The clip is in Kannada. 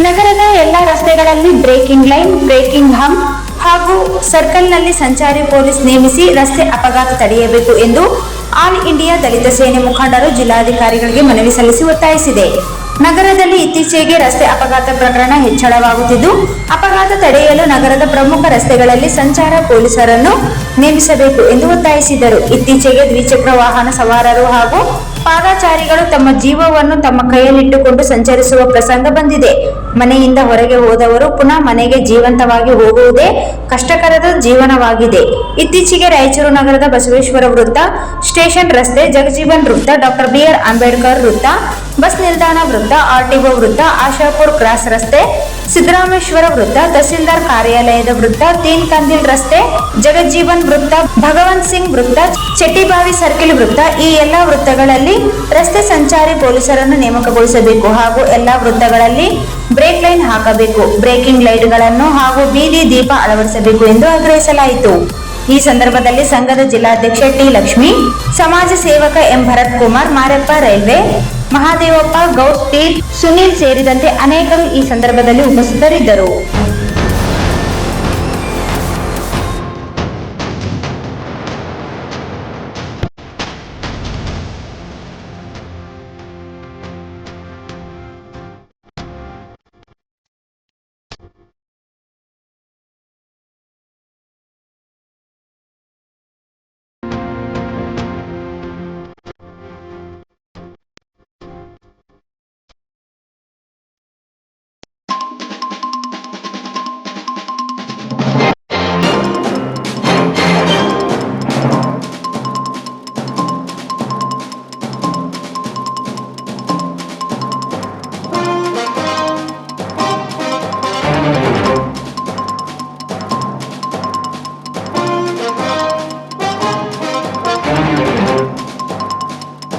ನಗರದ ಎಲ್ಲ ರಸ್ತೆಗಳಲ್ಲಿ ಬ್ರೇಕಿಂಗ್ ಲೈನ್, ಬ್ರೇಕಿಂಗ್ ಹಂಪ್ ಹಾಗೂ ಸರ್ಕಲ್ನಲ್ಲಿ ಸಂಚಾರಿ ಪೊಲೀಸ್ ನೇಮಿಸಿ ರಸ್ತೆ ಅಪಘಾತ ತಡೆಯಬೇಕು ಎಂದು ಆಲ್ ಇಂಡಿಯಾ ದಲಿತ ಸೇನೆ ಮುಖಂಡರು ಜಿಲ್ಲಾಧಿಕಾರಿಗಳಿಗೆ ಮನವಿ ಸಲ್ಲಿಸಿ ಒತ್ತಾಯಿಸಿದೆ. ನಗರದಲ್ಲಿ ಇತ್ತೀಚೆಗೆ ರಸ್ತೆ ಅಪಘಾತ ಪ್ರಕರಣ ಹೆಚ್ಚಳವಾಗುತ್ತಿದ್ದು, ಅಪಘಾತ ತಡೆಯಲು ನಗರದ ಪ್ರಮುಖ ರಸ್ತೆಗಳಲ್ಲಿ ಸಂಚಾರ ಪೊಲೀಸರನ್ನು ನೇಮಿಸಬೇಕು ಎಂದು ಒತ್ತಾಯಿಸಿದರು. ಇತ್ತೀಚೆಗೆ ದ್ವಿಚಕ್ರ ವಾಹನ ಸವಾರರು ಹಾಗೂ ಪಾದಚಾರಿಗಳು ತಮ್ಮ ಜೀವವನ್ನು ತಮ್ಮ ಕೈಯಲ್ಲಿಟ್ಟುಕೊಂಡು ಸಂಚರಿಸುವ ಪ್ರಸಂಗ ಬಂದಿದೆ. ಮನೆಯಿಂದ ಹೊರಗೆ ಹೋದವರು ಪುನಃ ಮನೆಗೆ ಜೀವಂತವಾಗಿ ಹೋಗುವುದೇ ಕಷ್ಟಕರದ ಜೀವನವಾಗಿದೆ. ಇತ್ತೀಚೆಗೆ ರಾಯಚೂರು ನಗರದ ಬಸವೇಶ್ವರ ವೃತ್ತ, ಸ್ಟೇಷನ್ ರಸ್ತೆ, ಜಗಜೀವನ್ ವೃತ್ತ, ಡಾಕ್ಟರ್ ಬಿ.ಆರ್. ಅಂಬೇಡ್ಕರ್ ವೃತ್ತ, ಬಸ್ ನಿಲ್ದಾಣ ವೃತ್ತ, ಆರ್ಟಿಒ ವೃತ್ತ, ಆಶಾಪುರ್ ಕ್ರಾಸ್ ರಸ್ತೆ, ಸಿದ್ದರಾಮೇಶ್ವರ ವೃತ್ತ, ತಹಸೀಲ್ದಾರ್ ಕಾರ್ಯಾಲಯದ ವೃತ್ತ, ತೀನ್ ಕಂದಿಲ್ ರಸ್ತೆ, ಜಗಜ್ಜೀವನ್ ವೃತ್ತ, ಭಗವಂತ್ ಸಿಂಗ್ ವೃತ್ತ, ಚೆಟ್ಟಿಬಾವಿ ಸರ್ಕಿಲ್ ವೃತ್ತ, ಈ ಎಲ್ಲಾ ವೃತ್ತಗಳಲ್ಲಿ ರಸ್ತೆ ಸಂಚಾರಿ ಪೊಲೀಸರನ್ನು ನೇಮಕಗೊಳಿಸಬೇಕು ಹಾಗೂ ಎಲ್ಲಾ ವೃತ್ತಗಳಲ್ಲಿ ಬ್ರೇಕ್ ಲೈನ್ ಹಾಕಬೇಕು, ಬ್ರೇಕಿಂಗ್ ಲೈಟ್ಗಳನ್ನು ಹಾಗೂ ಬೀದಿ ದೀಪ ಅಳವಡಿಸಬೇಕು ಎಂದು ಆಗ್ರಹಿಸಲಾಯಿತು. ಈ ಸಂದರ್ಭದಲ್ಲಿ ಸಂಘದ ಜಿಲ್ಲಾಧ್ಯಕ್ಷ ಟಿ. ಲಕ್ಷ್ಮಿ, ಸಮಾಜ ಸೇವಕ M. Bharath Kumar, Mareppa railway, Mahadevappa, Goud, T. Sunil ಸೇರಿದಂತೆ ಅನೇಕರು ಈ ಸಂದರ್ಭದಲ್ಲಿ ಉಪಸ್ಥಿತರಿದ್ದರು.